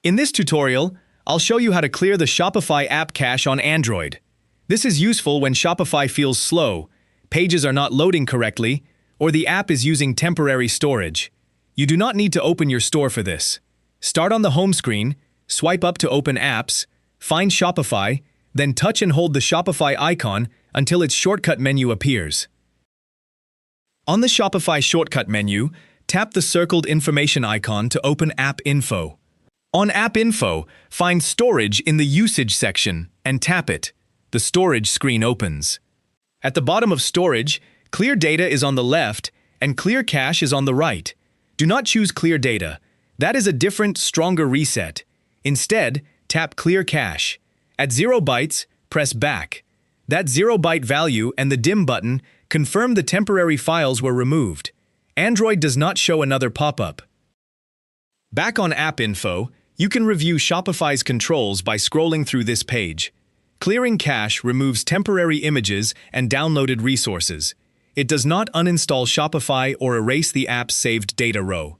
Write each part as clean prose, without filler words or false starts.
In this tutorial, I'll show you how to clear the Shopify app cache on Android. This is useful when Shopify feels slow, pages are not loading correctly, or the app is using temporary storage. You do not need to open your store for this. Start on the home screen, swipe up to open apps, find Shopify, then touch and hold the Shopify icon until its shortcut menu appears. On the Shopify shortcut menu, tap the circled information icon to open App Info. On App Info, find Storage in the Usage section and tap it. The storage screen opens. At the bottom of Storage, Clear Data is on the left and Clear Cache is on the right. Do not choose Clear Data. That is a different, stronger reset. Instead, tap Clear Cache. At 0 bytes, press Back. That 0 byte value and the dim button confirm the temporary files were removed. Android does not show another pop-up. Back on App Info, you can review Shopify's controls by scrolling through this page. Clearing cache removes temporary images and downloaded resources. It does not uninstall Shopify or erase the app's saved data row.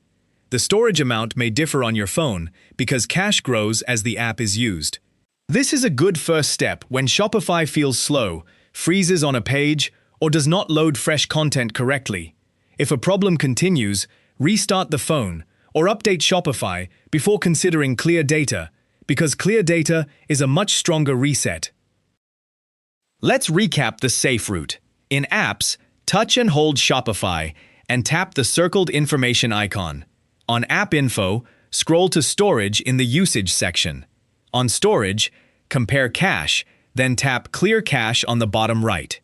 The storage amount may differ on your phone because cache grows as the app is used. This is a good first step when Shopify feels slow, freezes on a page, or does not load fresh content correctly. If a problem continues, restart the phone or update Shopify before considering Clear Data, because Clear Data is a much stronger reset. Let's recap the safe route. In Apps, touch and hold Shopify and tap the circled information icon. On App Info, scroll to Storage in the Usage section. On Storage, compare Cache, then tap Clear Cache on the bottom right.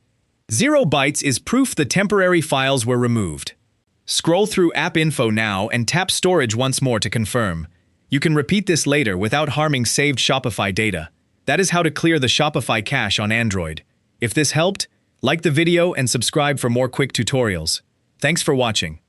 0 bytes is proof the temporary files were removed. Scroll through App Info now and tap Storage once more to confirm. You can repeat this later without harming saved Shopify data. That is how to clear the Shopify cache on Android. If this helped, like the video and subscribe for more quick tutorials. Thanks for watching.